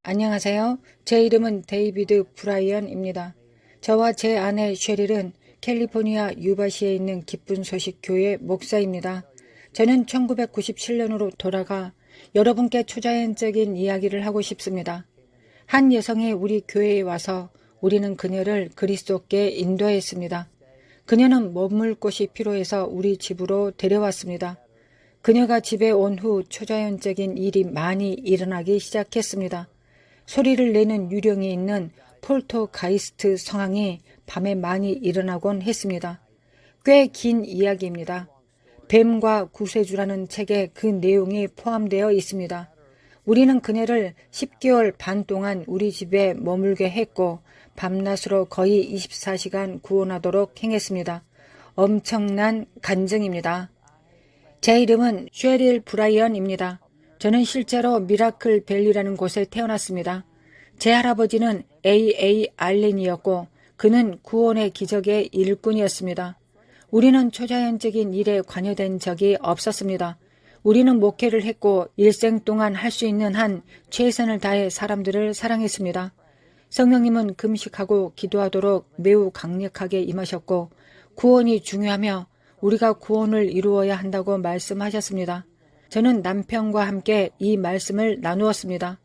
안녕하세요. 제 이름은 데이비드 브라이언입니다. 저와 제 아내 셰릴은 캘리포니아 유바시에 있는 기쁜 소식 교회 목사입니다. 저는 1997년으로 돌아가 여러분께 초자연적인 이야기를 하고 싶습니다. 한 여성이 우리 교회에 와서 우리는 그녀를 그리스도께 인도했습니다. 그녀는 머물 곳이 필요해서 우리 집으로 데려왔습니다. 그녀가 집에 온 후 초자연적인 일이 많이 일어나기 시작했습니다. 소리를 내는 유령이 있는 폴터가이스트 상황이 밤에 많이 일어나곤 했습니다. 꽤 긴 이야기입니다. 뱀과 구세주라는 책에 그 내용이 포함되어 있습니다. 우리는 그녀를 10개월 반 동안 우리 집에 머물게 했고 밤낮으로 거의 24시간 구원하도록 행했습니다. 엄청난 간증입니다. 제 이름은 셰릴 브라이언입니다. 저는 실제로 미라클 밸리라는 곳에 태어났습니다. 제 할아버지는 A.A. 알렌이었고 그는 구원의 기적의 일꾼이었습니다. 우리는 초자연적인 일에 관여된 적이 없었습니다. 우리는 목회를 했고 일생 동안 할 수 있는 한 최선을 다해 사람들을 사랑했습니다. 성령님은 금식하고 기도하도록 매우 강력하게 임하셨고 구원이 중요하며 우리가 구원을 이루어야 한다고 말씀하셨습니다. 저는 남편과 함께 이 말씀을 나누었습니다.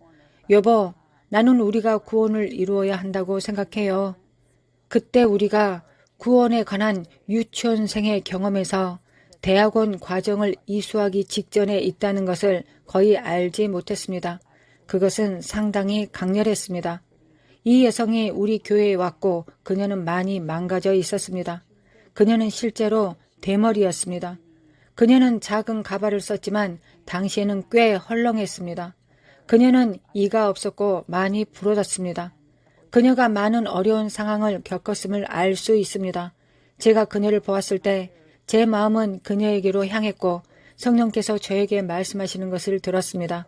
여보, 나는 우리가 구원을 이루어야 한다고 생각해요. 그때 우리가 구원에 관한 유치원생의 경험에서 대학원 과정을 이수하기 직전에 있다는 것을 거의 알지 못했습니다. 그것은 상당히 강렬했습니다. 이 여성이 우리 교회에 왔고 그녀는 많이 망가져 있었습니다. 그녀는 실제로 대머리였습니다. 그녀는 작은 가발을 썼지만 당시에는 꽤 헐렁했습니다. 그녀는 이가 없었고 많이 부러졌습니다. 그녀가 많은 어려운 상황을 겪었음을 알 수 있습니다. 제가 그녀를 보았을 때 제 마음은 그녀에게로 향했고 성령께서 저에게 말씀하시는 것을 들었습니다.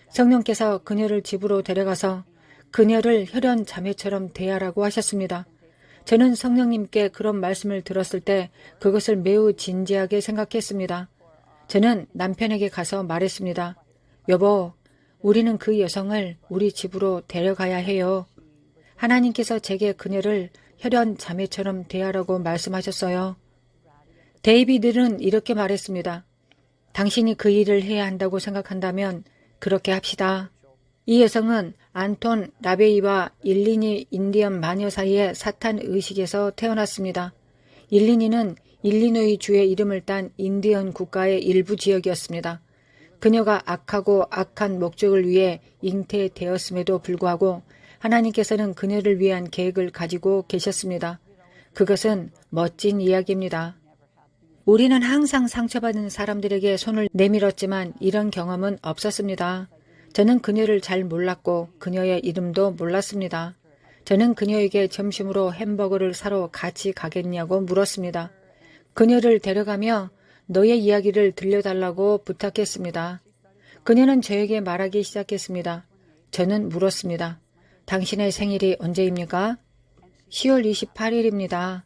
성령께서 그녀를 집으로 데려가서 그녀를 혈연 자매처럼 대하라고 하셨습니다. 저는 성령님께 그런 말씀을 들었을 때 그것을 매우 진지하게 생각했습니다. 저는 남편에게 가서 말했습니다. 여보, 우리는 그 여성을 우리 집으로 데려가야 해요. 하나님께서 제게 그녀를 혈연 자매처럼 대하라고 말씀하셨어요. 데이비드는 이렇게 말했습니다. 당신이 그 일을 해야 한다고 생각한다면 그렇게 합시다. 이 여성은 안톤 라베이와 일리니 인디언 마녀 사이의 사탄 의식에서 태어났습니다. 일리니는 일리노이 주의 이름을 딴 인디언 국가의 일부 지역이었습니다. 그녀가 악하고 악한 목적을 위해 잉태되었음에도 불구하고 하나님께서는 그녀를 위한 계획을 가지고 계셨습니다. 그것은 멋진 이야기입니다. 우리는 항상 상처받은 사람들에게 손을 내밀었지만 이런 경험은 없었습니다. 저는 그녀를 잘 몰랐고 그녀의 이름도 몰랐습니다. 저는 그녀에게 점심으로 햄버거를 사러 같이 가겠냐고 물었습니다. 그녀를 데려가며 너의 이야기를 들려달라고 부탁했습니다. 그녀는 저에게 말하기 시작했습니다. 저는 물었습니다. 당신의 생일이 언제입니까? 10월 28일입니다.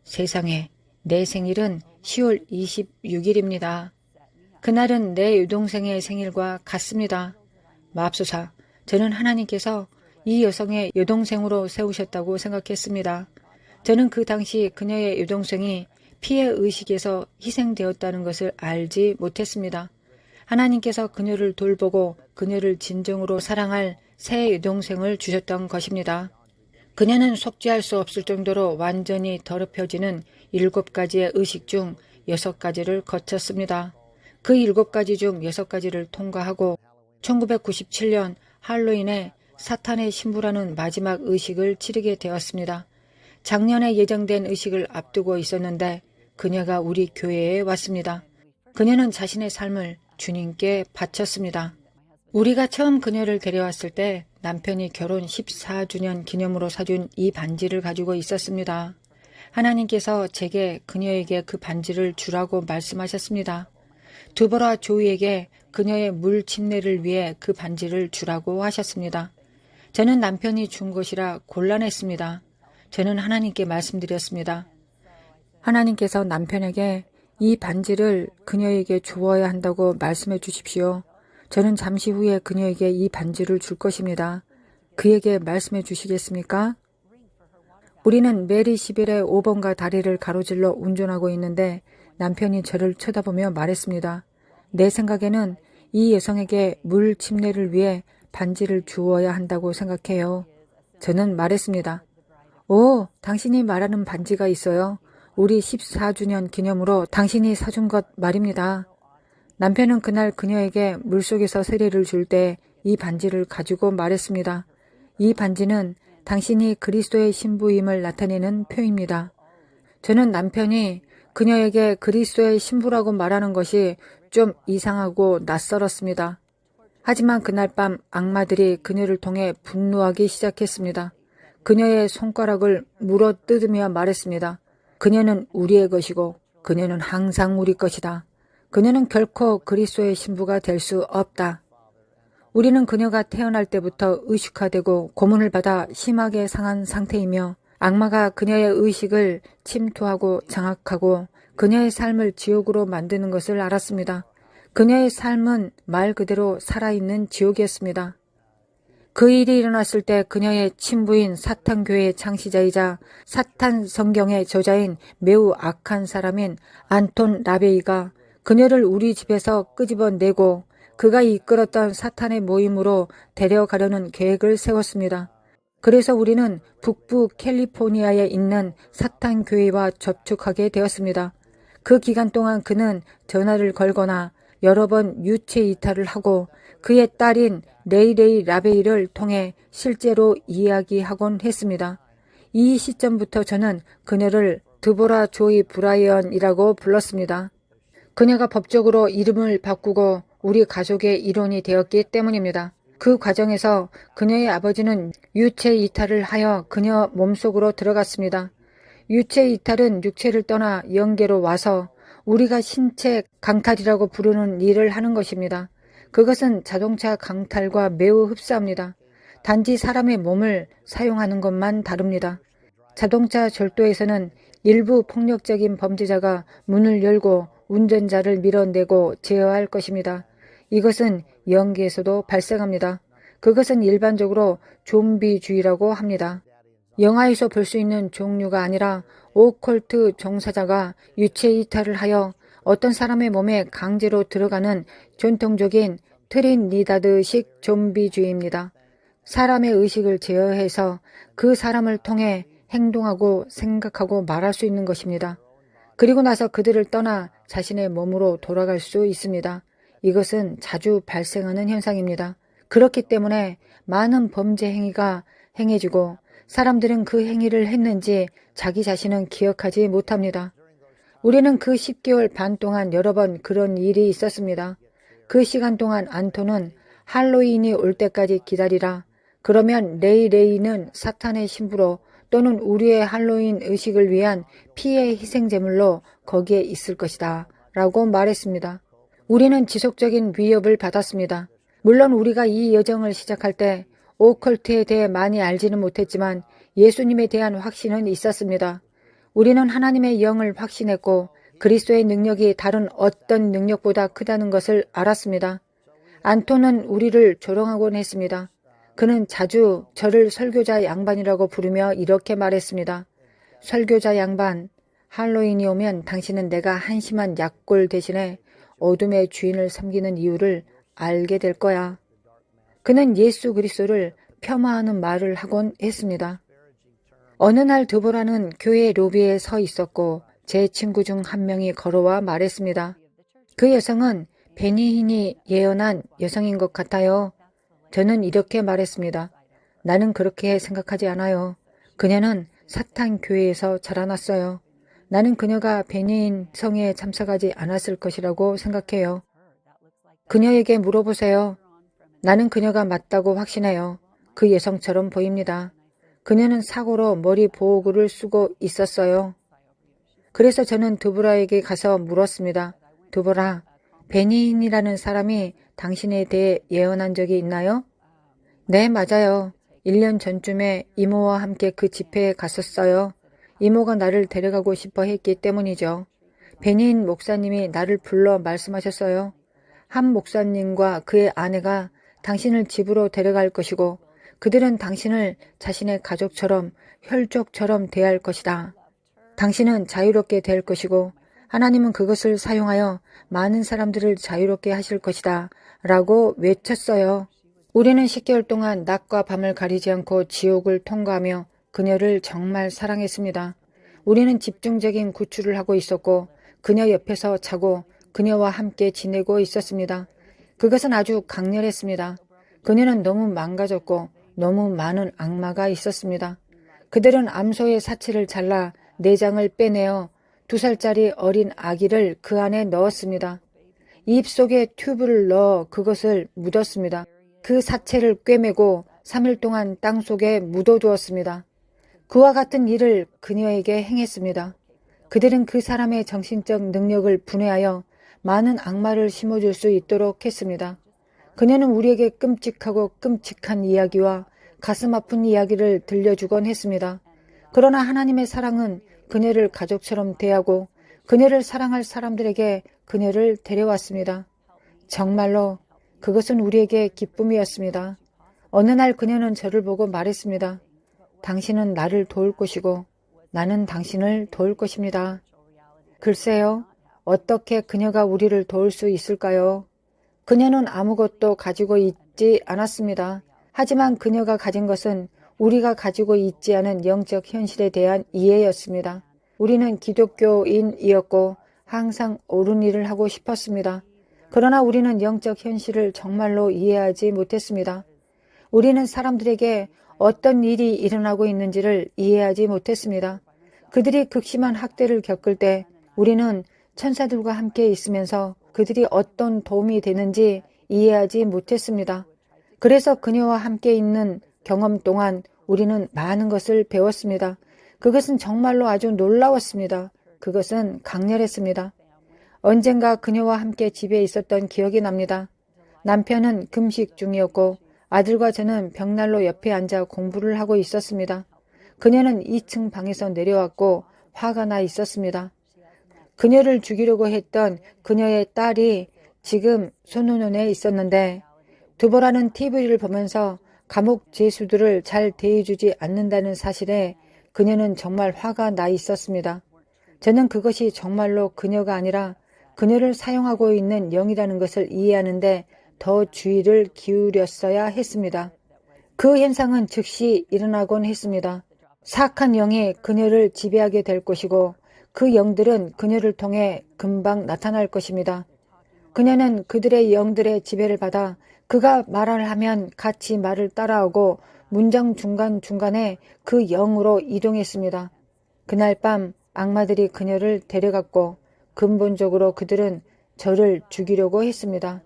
세상에, 내 생일은 10월 26일입니다. 그날은 내 여동생의 생일과 같습니다. 맙소사, 저는 하나님께서 이 여성의 여동생으로 세우셨다고 생각했습니다. 저는 그 당시 그녀의 여동생이 피해의식에서 희생되었다는 것을 알지 못했습니다. 하나님께서 그녀를 돌보고 그녀를 진정으로 사랑할 새 여동생을 주셨던 것입니다. 그녀는 속죄할 수 없을 정도로 완전히 더럽혀지는 7가지의 의식 중 6가지를 거쳤습니다. 그 7가지 중 6가지를 통과하고 1997년 할로윈에 사탄의 신부라는 마지막 의식을 치르게 되었습니다. 작년에 예정된 의식을 앞두고 있었는데 그녀가 우리 교회에 왔습니다. 그녀는 자신의 삶을 주님께 바쳤습니다. 우리가 처음 그녀를 데려왔을 때 남편이 결혼 14주년 기념으로 사준 이 반지를 가지고 있었습니다. 하나님께서 제게 그녀에게 그 반지를 주라고 말씀하셨습니다. 두보라 조이에게 그녀의 물 침례를 위해 그 반지를 주라고 하셨습니다. 저는 남편이 준 것이라 곤란했습니다. 저는 하나님께 말씀드렸습니다. 하나님께서 남편에게 이 반지를 그녀에게 주어야 한다고 말씀해 주십시오. 저는 잠시 후에 그녀에게 이 반지를 줄 것입니다. 그에게 말씀해 주시겠습니까? 우리는 메리 11의 5번가 다리를 가로질러 운전하고 있는데 남편이 저를 쳐다보며 말했습니다. 내 생각에는 이 여성에게 물 침례를 위해 반지를 주어야 한다고 생각해요. 저는 말했습니다. 오, 당신이 말하는 반지가 있어요. 우리 14주년 기념으로 당신이 사준 것 말입니다. 남편은 그날 그녀에게 물속에서 세례를 줄 때 이 반지를 가지고 말했습니다. 이 반지는 당신이 그리스도의 신부임을 나타내는 표입니다. 저는 남편이 그녀에게 그리스도의 신부라고 말하는 것이 좀 이상하고 낯설었습니다. 하지만 그날 밤 악마들이 그녀를 통해 분노하기 시작했습니다. 그녀의 손가락을 물어 뜯으며 말했습니다. 그녀는 우리의 것이고 그녀는 항상 우리 것이다. 그녀는 결코 그리스도의 신부가 될 수 없다. 우리는 그녀가 태어날 때부터 의식화되고 고문을 받아 심하게 상한 상태이며 악마가 그녀의 의식을 침투하고 장악하고 그녀의 삶을 지옥으로 만드는 것을 알았습니다. 그녀의 삶은 말 그대로 살아있는 지옥이었습니다. 그 일이 일어났을 때 그녀의 친부인 사탄교회의 창시자이자 사탄 성경의 저자인 매우 악한 사람인 안톤 라베이가 그녀를 우리 집에서 끄집어내고 그가 이끌었던 사탄의 모임으로 데려가려는 계획을 세웠습니다. 그래서 우리는 북부 캘리포니아에 있는 사탄교회와 접촉하게 되었습니다. 그 기간 동안 그는 전화를 걸거나 여러 번 유체 이탈을 하고 그의 딸인 레이레이 라베이를 통해 실제로 이야기하곤 했습니다. 이 시점부터 저는 그녀를 드보라 조이 브라이언이라고 불렀습니다. 그녀가 법적으로 이름을 바꾸고 우리 가족의 일원이 되었기 때문입니다. 그 과정에서 그녀의 아버지는 유체 이탈을 하여 그녀 몸속으로 들어갔습니다. 유체 이탈은 육체를 떠나 영계로 와서 우리가 신체 강탈이라고 부르는 일을 하는 것입니다. 그것은 자동차 강탈과 매우 흡사합니다. 단지 사람의 몸을 사용하는 것만 다릅니다. 자동차 절도에서는 일부 폭력적인 범죄자가 문을 열고 운전자를 밀어내고 제어할 것입니다. 이것은 영계에서도 발생합니다. 그것은 일반적으로 좀비주의라고 합니다. 영화에서 볼 수 있는 종류가 아니라 오컬트 종사자가 유체 이탈을 하여 어떤 사람의 몸에 강제로 들어가는 전통적인 트리니다드식 좀비주의입니다. 사람의 의식을 제어해서 그 사람을 통해 행동하고 생각하고 말할 수 있는 것입니다. 그리고 나서 그들을 떠나 자신의 몸으로 돌아갈 수 있습니다. 이것은 자주 발생하는 현상입니다. 그렇기 때문에 많은 범죄 행위가 행해지고 사람들은 그 행위를 했는지 자기 자신은 기억하지 못합니다. 우리는 그 10개월 반 동안 여러 번 그런 일이 있었습니다. 그 시간 동안 안토는 할로윈이 올 때까지 기다리라. 그러면 레이레이는 사탄의 신부로 또는 우리의 할로윈 의식을 위한 피해 희생제물로 거기에 있을 것이다. 라고 말했습니다. 우리는 지속적인 위협을 받았습니다. 물론 우리가 이 여정을 시작할 때 오컬트에 대해 많이 알지는 못했지만 예수님에 대한 확신은 있었습니다. 우리는 하나님의 영을 확신했고 그리스도의 능력이 다른 어떤 능력보다 크다는 것을 알았습니다. 안토는 우리를 조롱하곤 했습니다. 그는 자주 저를 설교자 양반이라고 부르며 이렇게 말했습니다. 설교자 양반, 할로윈이 오면 당신은 내가 한심한 약골 대신에 어둠의 주인을 섬기는 이유를 알게 될 거야. 그는 예수 그리스도를 폄하하는 말을 하곤 했습니다. 어느 날 드보라는 교회 로비에 서 있었고 제 친구 중 한 명이 걸어와 말했습니다. 그 여성은 베니힌이 예언한 여성인 것 같아요. 저는 이렇게 말했습니다. 나는 그렇게 생각하지 않아요. 그녀는 사탄 교회에서 자라났어요. 나는 그녀가 베니힌 성에 참석하지 않았을 것이라고 생각해요. 그녀에게 물어보세요. 나는 그녀가 맞다고 확신해요. 그 여성처럼 보입니다. 그녀는 사고로 머리 보호구를 쓰고 있었어요. 그래서 저는 드보라에게 가서 물었습니다. 드보라, 베니힌이라는 사람이 당신에 대해 예언한 적이 있나요? 네, 맞아요. 1년 전쯤에 이모와 함께 그 집회에 갔었어요. 이모가 나를 데려가고 싶어 했기 때문이죠. 베니힌 목사님이 나를 불러 말씀하셨어요. 한 목사님과 그의 아내가 당신을 집으로 데려갈 것이고 그들은 당신을 자신의 가족처럼 혈족처럼 대할 것이다. 당신은 자유롭게 될 것이고 하나님은 그것을 사용하여 많은 사람들을 자유롭게 하실 것이다 라고 외쳤어요. 우리는 10개월 동안 낮과 밤을 가리지 않고 지옥을 통과하며 그녀를 정말 사랑했습니다. 우리는 집중적인 구출을 하고 있었고 그녀 옆에서 자고 그녀와 함께 지내고 있었습니다. 그것은 아주 강렬했습니다. 그녀는 너무 망가졌고 너무 많은 악마가 있었습니다. 그들은 암소의 사체를 잘라 내장을 빼내어 2살짜리 어린 아기를 그 안에 넣었습니다. 입 속에 튜브를 넣어 그것을 묻었습니다. 그 사체를 꿰매고 3일 동안 땅 속에 묻어두었습니다. 그와 같은 일을 그녀에게 행했습니다. 그들은 그 사람의 정신적 능력을 분해하여 많은 악마를 심어줄 수 있도록 했습니다. 그녀는 우리에게 끔찍하고 끔찍한 이야기와 가슴 아픈 이야기를 들려주곤 했습니다. 그러나 하나님의 사랑은 그녀를 가족처럼 대하고 그녀를 사랑할 사람들에게 그녀를 데려왔습니다. 정말로 그것은 우리에게 기쁨이었습니다. 어느 날 그녀는 저를 보고 말했습니다. 당신은 나를 도울 것이고 나는 당신을 도울 것입니다. 글쎄요, 어떻게 그녀가 우리를 도울 수 있을까요? 그녀는 아무것도 가지고 있지 않았습니다. 하지만 그녀가 가진 것은 우리가 가지고 있지 않은 영적 현실에 대한 이해였습니다. 우리는 기독교인이었고 항상 옳은 일을 하고 싶었습니다. 그러나 우리는 영적 현실을 정말로 이해하지 못했습니다. 우리는 사람들에게 어떤 일이 일어나고 있는지를 이해하지 못했습니다. 그들이 극심한 학대를 겪을 때 우리는 천사들과 함께 있으면서 그들이 어떤 도움이 되는지 이해하지 못했습니다. 그래서 그녀와 함께 있는 경험 동안 우리는 많은 것을 배웠습니다. 그것은 정말로 아주 놀라웠습니다. 그것은 강렬했습니다. 언젠가 그녀와 함께 집에 있었던 기억이 납니다. 남편은 금식 중이었고 아들과 저는 벽난로 옆에 앉아 공부를 하고 있었습니다. 그녀는 2층 방에서 내려왔고 화가 나 있었습니다. 그녀를 죽이려고 했던 그녀의 딸이 지금 손흥원에 있었는데 두보라는 TV를 보면서 감옥 죄수들을 잘 대해주지 않는다는 사실에 그녀는 정말 화가 나 있었습니다. 저는 그것이 정말로 그녀가 아니라 그녀를 사용하고 있는 영이라는 것을 이해하는데 더 주의를 기울였어야 했습니다. 그 현상은 즉시 일어나곤 했습니다. 사악한 영이 그녀를 지배하게 될 것이고 그 영들은 그녀를 통해 금방 나타날 것입니다. 그녀는 그들의 영들의 지배를 받아 그가 말을 하면 같이 말을 따라하고 문장 중간중간에 그 영으로 이동했습니다. 그날 밤 악마들이 그녀를 데려갔고 근본적으로 그들은 저를 죽이려고 했습니다.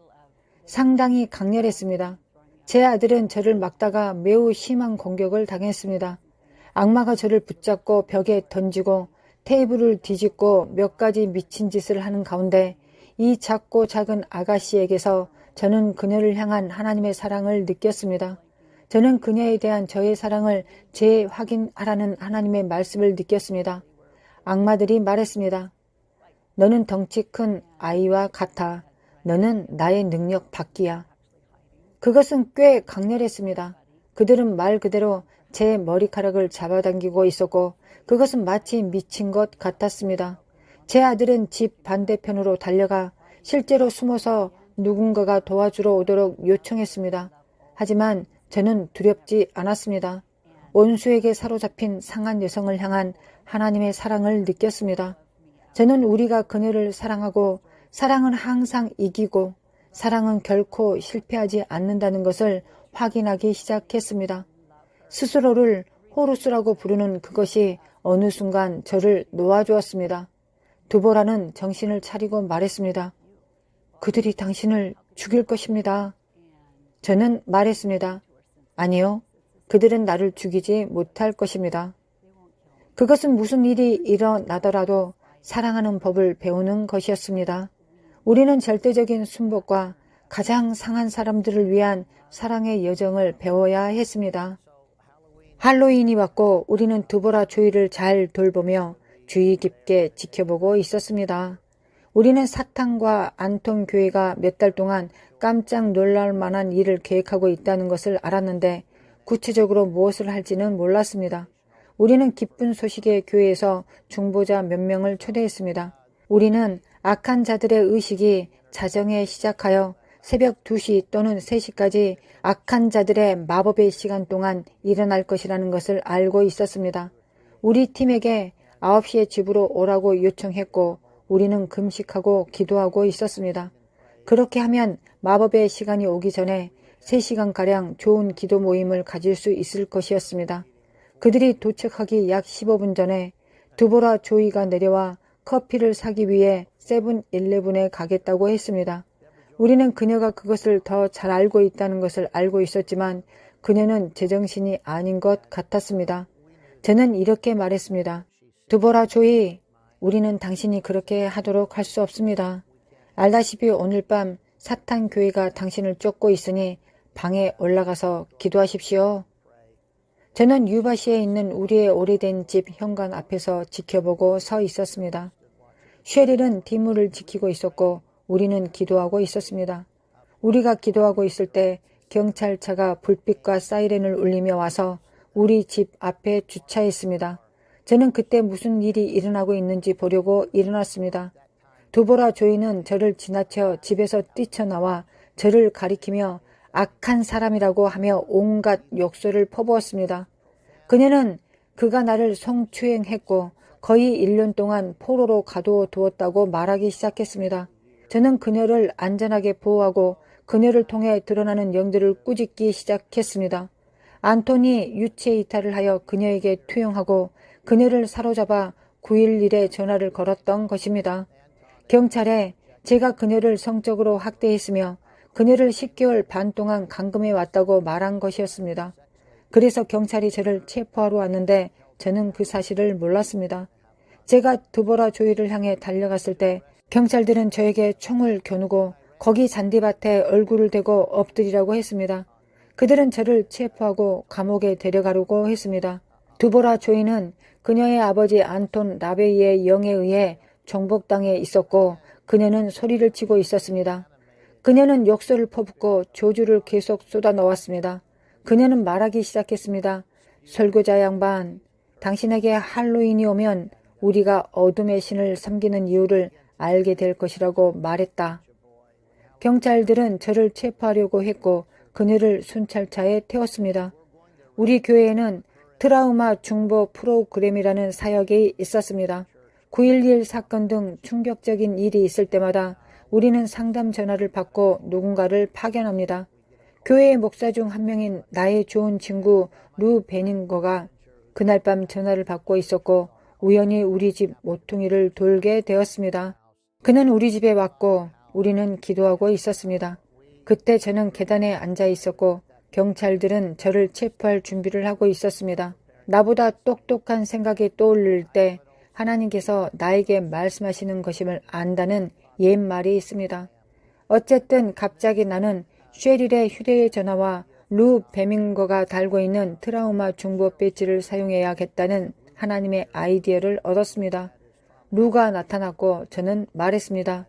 상당히 강렬했습니다. 제 아들은 저를 막다가 매우 심한 공격을 당했습니다. 악마가 저를 붙잡고 벽에 던지고 테이블을 뒤집고 몇 가지 미친 짓을 하는 가운데 이 작고 작은 아가씨에게서 저는 그녀를 향한 하나님의 사랑을 느꼈습니다. 저는 그녀에 대한 저의 사랑을 재확인하라는 하나님의 말씀을 느꼈습니다. 악마들이 말했습니다. 너는 덩치 큰 아이와 같아. 너는 나의 능력 밖이야. 그것은 꽤 강렬했습니다. 그들은 말 그대로 제 머리카락을 잡아당기고 있었고 그것은 마치 미친 것 같았습니다. 제 아들은 집 반대편으로 달려가 실제로 숨어서 누군가가 도와주러 오도록 요청했습니다. 하지만 저는 두렵지 않았습니다. 원수에게 사로잡힌 상한 여성을 향한 하나님의 사랑을 느꼈습니다. 저는 우리가 그녀를 사랑하고 사랑은 항상 이기고 사랑은 결코 실패하지 않는다는 것을 확인하기 시작했습니다. 스스로를 호루스라고 부르는 그것이 어느 순간 저를 놓아주었습니다. 두보라는 정신을 차리고 말했습니다. 그들이 당신을 죽일 것입니다. 저는 말했습니다. 아니요. 그들은 나를 죽이지 못할 것입니다. 그것은 무슨 일이 일어나더라도 사랑하는 법을 배우는 것이었습니다. 우리는 절대적인 순복과 가장 상한 사람들을 위한 사랑의 여정을 배워야 했습니다. 할로윈이 왔고 우리는 두보라 주의를 잘 돌보며 주의 깊게 지켜보고 있었습니다. 우리는 사탄과 안톤 교회가 몇 달 동안 깜짝 놀랄 만한 일을 계획하고 있다는 것을 알았는데 구체적으로 무엇을 할지는 몰랐습니다. 우리는 기쁜 소식의 교회에서 중보자 몇 명을 초대했습니다. 우리는 악한 자들의 의식이 자정에 시작하여 새벽 2시 또는 3시까지 악한 자들의 마법의 시간 동안 일어날 것이라는 것을 알고 있었습니다. 우리 팀에게 9시에 집으로 오라고 요청했고 우리는 금식하고 기도하고 있었습니다. 그렇게 하면 마법의 시간이 오기 전에 3시간가량 좋은 기도 모임을 가질 수 있을 것이었습니다. 그들이 도착하기 약 15분 전에 두보라 조이가 내려와 커피를 사기 위해 세븐일레븐에 가겠다고 했습니다. 우리는 그녀가 그것을 더 잘 알고 있다는 것을 알고 있었지만 그녀는 제정신이 아닌 것 같았습니다. 저는 이렇게 말했습니다. 두보라 조이, 우리는 당신이 그렇게 하도록 할 수 없습니다. 알다시피 오늘 밤 사탄 교회가 당신을 쫓고 있으니 방에 올라가서 기도하십시오. 저는 유바시에 있는 우리의 오래된 집 현관 앞에서 지켜보고 서 있었습니다. 쉐릴은 뒷문을 지키고 있었고 우리는 기도하고 있었습니다. 우리가 기도하고 있을 때 경찰차가 불빛과 사이렌을 울리며 와서 우리 집 앞에 주차했습니다. 저는 그때 무슨 일이 일어나고 있는지 보려고 일어났습니다. 두보라 조이는 저를 지나쳐 집에서 뛰쳐나와 저를 가리키며 악한 사람이라고 하며 온갖 욕설을 퍼부었습니다. 그녀는 그가 나를 성추행했고 거의 1년 동안 포로로 가두어두었다고 말하기 시작했습니다. 저는 그녀를 안전하게 보호하고 그녀를 통해 드러나는 영들을 꾸짖기 시작했습니다. 안톤이 유체 이탈을 하여 그녀에게 투영하고 그녀를 사로잡아 911에 전화를 걸었던 것입니다. 경찰에 제가 그녀를 성적으로 학대했으며 그녀를 10개월 반 동안 감금해 왔다고 말한 것이었습니다. 그래서 경찰이 저를 체포하러 왔는데 저는 그 사실을 몰랐습니다. 제가 두보라 조이를 향해 달려갔을 때 경찰들은 저에게 총을 겨누고 거기 잔디밭에 얼굴을 대고 엎드리라고 했습니다. 그들은 저를 체포하고 감옥에 데려가려고 했습니다. 두보라 조이는 그녀의 아버지 안톤 라베이의 영에 의해 정복당에 있었고 그녀는 소리를 치고 있었습니다. 그녀는 욕설을 퍼붓고 저주를 계속 쏟아넣었습니다. 그녀는 말하기 시작했습니다. 설교자 양반, 당신에게 할로윈이 오면 우리가 어둠의 신을 섬기는 이유를 알게 될 것이라고 말했다. 경찰들은 저를 체포하려고 했고 그녀를 순찰차에 태웠습니다. 우리 교회에는 트라우마 중보 프로그램이라는 사역이 있었습니다. 9.11 사건 등 충격적인 일이 있을 때마다 우리는 상담 전화를 받고 누군가를 파견합니다. 교회의 목사 중 한 명인 나의 좋은 친구 루 베닝거가 그날 밤 전화를 받고 있었고 우연히 우리 집 모퉁이를 돌게 되었습니다. 그는 우리 집에 왔고 우리는 기도하고 있었습니다. 그때 저는 계단에 앉아 있었고 경찰들은 저를 체포할 준비를 하고 있었습니다. 나보다 똑똑한 생각이 떠오를 때 하나님께서 나에게 말씀하시는 것임을 안다는 옛말이 있습니다. 어쨌든 갑자기 나는 쉐릴의 휴대전화와 루 베밍거가 달고 있는 트라우마 중보 배지를 사용해야겠다는 하나님의 아이디어를 얻었습니다. 루가 나타났고 저는 말했습니다.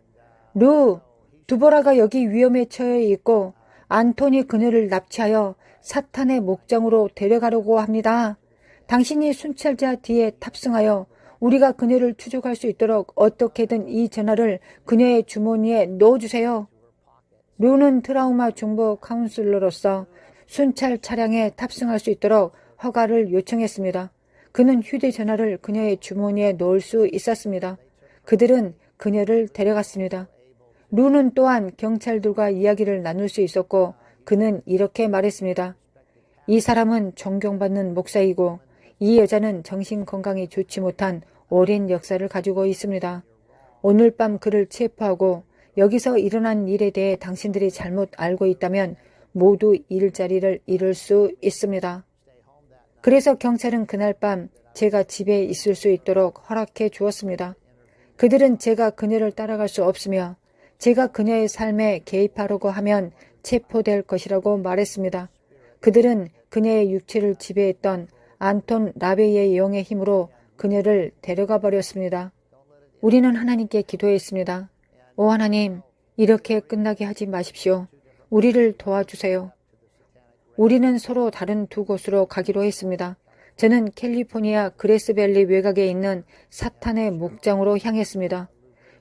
루, 두보라가 여기 위험에 처해 있고 안톤이 그녀를 납치하여 사탄의 목장으로 데려가려고 합니다. 당신이 순찰자 뒤에 탑승하여 우리가 그녀를 추적할 수 있도록 어떻게든 이 전화를 그녀의 주머니에 넣어주세요. 루는 트라우마 중보 카운슬러로서 순찰 차량에 탑승할 수 있도록 허가를 요청했습니다. 그는 휴대전화를 그녀의 주머니에 넣을 수 있었습니다. 그들은 그녀를 데려갔습니다. 루는 또한 경찰들과 이야기를 나눌 수 있었고 그는 이렇게 말했습니다. 이 사람은 존경받는 목사이고 이 여자는 정신건강이 좋지 못한 오랜 역사를 가지고 있습니다. 오늘 밤 그를 체포하고 여기서 일어난 일에 대해 당신들이 잘못 알고 있다면 모두 일자리를 잃을 수 있습니다. 그래서 경찰은 그날 밤 제가 집에 있을 수 있도록 허락해 주었습니다. 그들은 제가 그녀를 따라갈 수 없으며 제가 그녀의 삶에 개입하려고 하면 체포될 것이라고 말했습니다. 그들은 그녀의 육체를 지배했던 안톤 라베이의 영의 힘으로 그녀를 데려가 버렸습니다. 우리는 하나님께 기도했습니다. 오 하나님, 이렇게 끝나게 하지 마십시오. 우리를 도와주세요. 우리는 서로 다른 두 곳으로 가기로 했습니다. 저는 캘리포니아 그레스밸리 외곽에 있는 사탄의 목장으로 향했습니다.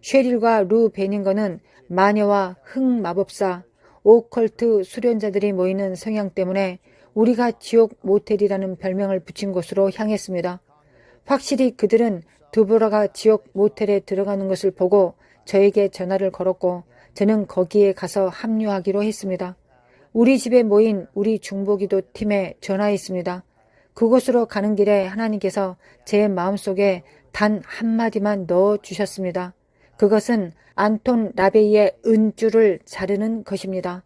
쉐릴과 루 베닝거는 마녀와 흑마법사, 오컬트 수련자들이 모이는 성향 때문에 우리가 지옥 모텔이라는 별명을 붙인 곳으로 향했습니다. 확실히 그들은 두보라가 지옥 모텔에 들어가는 것을 보고 저에게 전화를 걸었고 저는 거기에 가서 합류하기로 했습니다. 우리 집에 모인 우리 중보기도 팀에 전화했습니다. 그곳으로 가는 길에 하나님께서 제 마음속에 단 한마디만 넣어주셨습니다. 그것은 안톤 라베이의 은줄을 자르는 것입니다.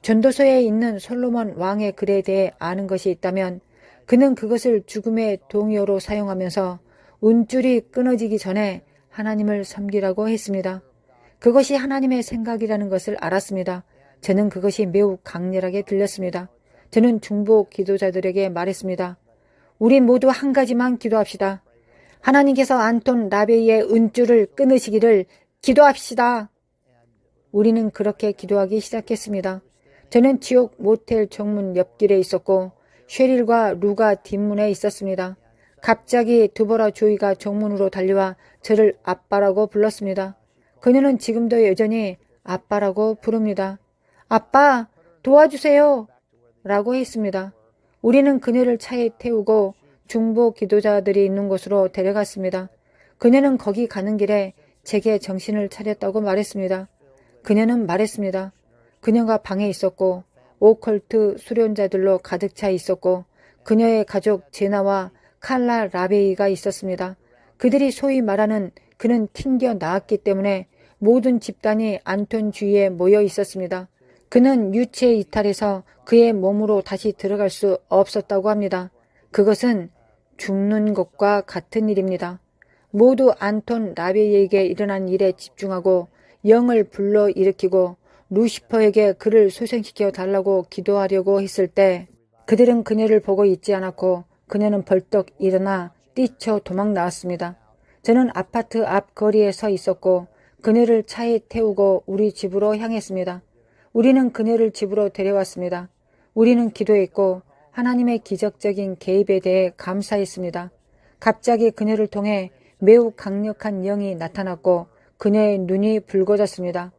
전도서에 있는 솔로몬 왕의 글에 대해 아는 것이 있다면 그는 그것을 죽음의 동요로 사용하면서 은줄이 끊어지기 전에 하나님을 섬기라고 했습니다. 그것이 하나님의 생각이라는 것을 알았습니다. 저는 그것이 매우 강렬하게 들렸습니다. 저는 중보 기도자들에게 말했습니다. 우리 모두 한 가지만 기도합시다. 하나님께서 안톤 라베이의 은줄을 끊으시기를 기도합시다. 우리는 그렇게 기도하기 시작했습니다. 저는 지옥 모텔 정문 옆길에 있었고 쉐릴과 루가 뒷문에 있었습니다. 갑자기 두보라 조이가 정문으로 달려와 저를 아빠라고 불렀습니다. 그녀는 지금도 여전히 아빠라고 부릅니다. 아빠, 도와주세요! 라고 했습니다. 우리는 그녀를 차에 태우고 중보 기도자들이 있는 곳으로 데려갔습니다. 그녀는 거기 가는 길에 제게 정신을 차렸다고 말했습니다. 그녀는 말했습니다. 그녀가 방에 있었고 오컬트 수련자들로 가득 차 있었고 그녀의 가족 제나와 칼라 라베이가 있었습니다. 그들이 소위 말하는 그는 튕겨 나왔기 때문에 모든 집단이 안톤 주위에 모여 있었습니다. 그는 유체 이탈해서 그의 몸으로 다시 들어갈 수 없었다고 합니다. 그것은 죽는 것과 같은 일입니다. 모두 안톤 라베이에게 일어난 일에 집중하고 영을 불러일으키고 루시퍼에게 그를 소생시켜 달라고 기도하려고 했을 때 그들은 그녀를 보고 있지 않았고 그녀는 벌떡 일어나 뛰쳐 도망 나왔습니다. 저는 아파트 앞 거리에 서 있었고 그녀를 차에 태우고 우리 집으로 향했습니다. 우리는 그녀를 집으로 데려왔습니다. 우리는 기도했고 하나님의 기적적인 개입에 대해 감사했습니다. 갑자기 그녀를 통해 매우 강력한 영이 나타났고 그녀의 눈이 붉어졌습니다.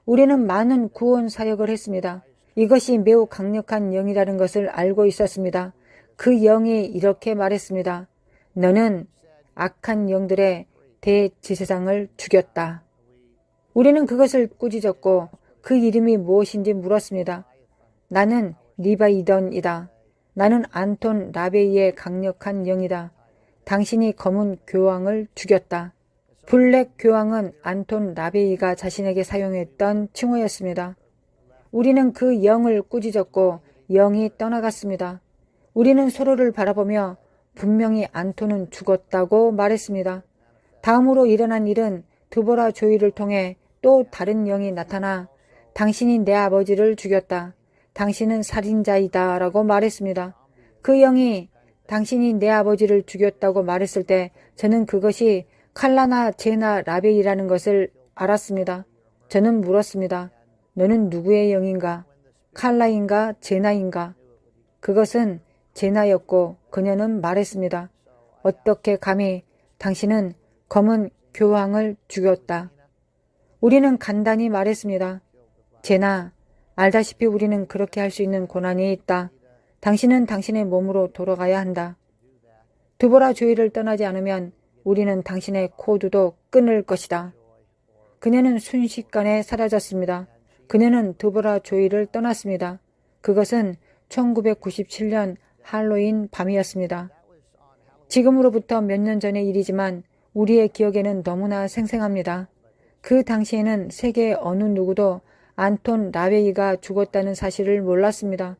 우리는 많은 구원 사역을 했습니다. 이것이 매우 강력한 영이라는 것을 알고 있었습니다. 그 영이 이렇게 말했습니다. 너는 악한 영들의 대지세상을 죽였다. 우리는 그것을 꾸짖었고 그 이름이 무엇인지 물었습니다. 나는 리바이던이다. 나는 안톤 라베이의 강력한 영이다. 당신이 검은 교황을 죽였다. 블랙 교황은 안톤 라베이가 자신에게 사용했던 칭호였습니다. 우리는 그 영을 꾸짖었고 영이 떠나갔습니다. 우리는 서로를 바라보며 분명히 안톤은 죽었다고 말했습니다. 다음으로 일어난 일은 두보라 조이를 통해 또 다른 영이 나타나 당신이 내 아버지를 죽였다. 당신은 살인자이다 라고 말했습니다. 그 영이 당신이 내 아버지를 죽였다고 말했을 때 저는 그것이 칼라나 제나 라베이라는 것을 알았습니다. 저는 물었습니다. 너는 누구의 영인가? 칼라인가? 제나인가? 그것은 제나였고 그녀는 말했습니다. 어떻게 감히 당신은 검은 교황을 죽였다. 우리는 간단히 말했습니다. 제나, 알다시피 우리는 그렇게 할 수 있는 고난이 있다. 당신은 당신의 몸으로 돌아가야 한다. 두보라 조이를 떠나지 않으면 우리는 당신의 코드도 끊을 것이다. 그녀는 순식간에 사라졌습니다. 그녀는 두보라 조이를 떠났습니다. 그것은 1997년 할로윈 밤이었습니다. 지금으로부터 몇 년 전의 일이지만 우리의 기억에는 너무나 생생합니다. 그 당시에는 세계 어느 누구도 안톤 라베이가 죽었다는 사실을 몰랐습니다.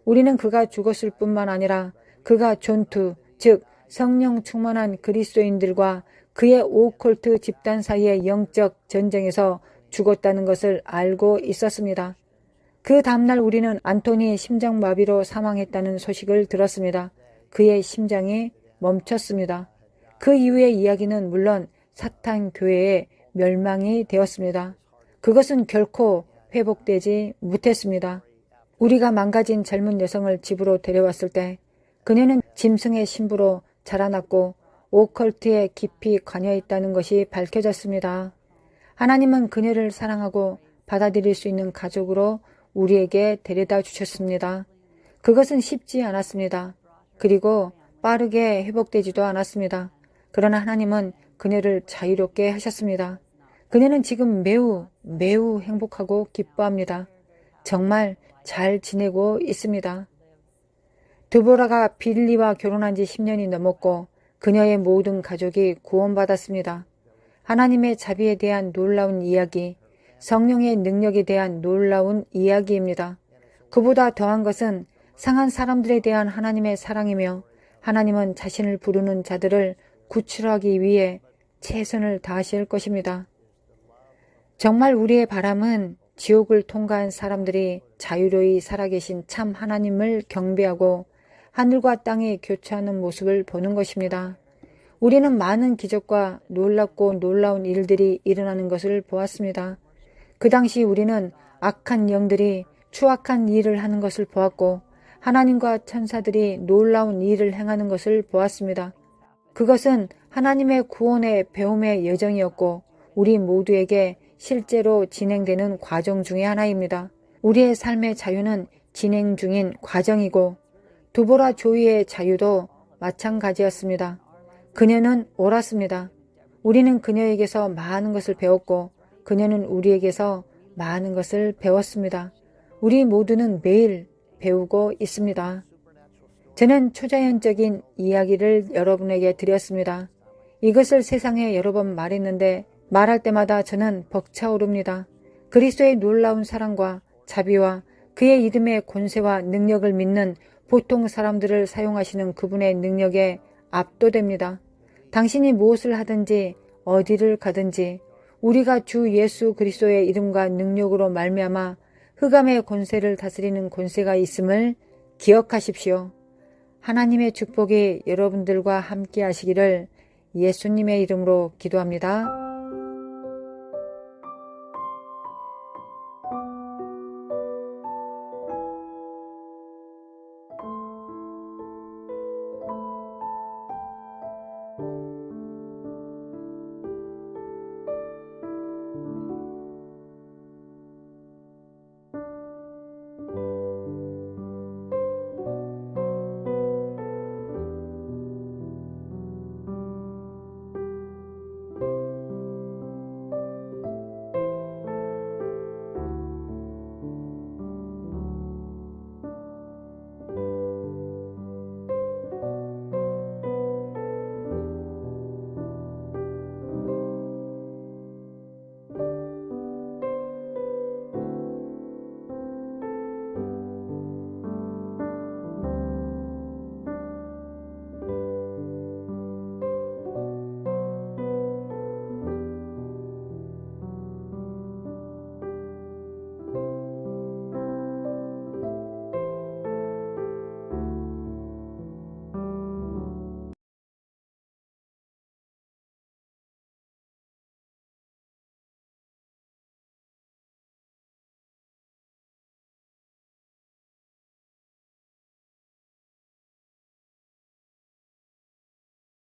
우리는 그가 죽었을 뿐만 아니라 그가 존투, 즉 성령 충만한 그리스도인들과 그의 오컬트 집단 사이의 영적 전쟁에서 죽었다는 것을 알고 있었습니다. 그 다음날 우리는 안톤이 심장마비로 사망했다는 소식을 들었습니다. 그의 심장이 멈췄습니다. 그 이후의 이야기는 물론 사탄 교회의 멸망이 되었습니다. 그것은 결코 회복되지 못했습니다. 우리가 망가진 젊은 여성을 집으로 데려왔을 때 그녀는 짐승의 신부로 자라났고 오컬트에 깊이 관여 있다는 것이 밝혀졌습니다. 하나님은 그녀를 사랑하고 받아들일 수 있는 가족으로 우리에게 데려다 주셨습니다. 그것은 쉽지 않았습니다. 그리고 빠르게 회복되지도 않았습니다. 그러나 하나님은 그녀를 자유롭게 하셨습니다. 그녀는 지금 매우 행복하고 기뻐합니다. 정말 잘 지내고 있습니다. 드보라가 빌리와 결혼한 지 10년이 넘었고 그녀의 모든 가족이 구원받았습니다. 하나님의 자비에 대한 놀라운 이야기, 성령의 능력에 대한 놀라운 이야기입니다. 그보다 더한 것은 상한 사람들에 대한 하나님의 사랑이며 하나님은 자신을 부르는 자들을 구출하기 위해 최선을 다하실 것입니다. 정말 우리의 바람은 지옥을 통과한 사람들이 자유로이 살아계신 참 하나님을 경배하고 하늘과 땅이 교차하는 모습을 보는 것입니다. 우리는 많은 기적과 놀랍고 놀라운 일들이 일어나는 것을 보았습니다. 그 당시 우리는 악한 영들이 추악한 일을 하는 것을 보았고 하나님과 천사들이 놀라운 일을 행하는 것을 보았습니다. 그것은 하나님의 구원의 배움의 여정이었고 우리 모두에게 실제로 진행되는 과정 중의 하나입니다. 우리의 삶의 자유는 진행 중인 과정이고 드보라 조이의 자유도 마찬가지였습니다. 그녀는 옳았습니다. 우리는 그녀에게서 많은 것을 배웠고 그녀는 우리에게서 많은 것을 배웠습니다. 우리 모두는 매일 배우고 있습니다. 저는 초자연적인 이야기를 여러분에게 드렸습니다. 이것을 세상에 여러 번 말했는데 말할 때마다 저는 벅차오릅니다. 그리스도의 놀라운 사랑과 자비와 그의 이름의 권세와 능력을 믿는 보통 사람들을 사용하시는 그분의 능력에 압도됩니다. 당신이 무엇을 하든지 어디를 가든지 우리가 주 예수 그리스도의 이름과 능력으로 말미암아 흑암의 권세를 다스리는 권세가 있음을 기억하십시오. 하나님의 축복이 여러분들과 함께 하시기를 예수님의 이름으로 기도합니다.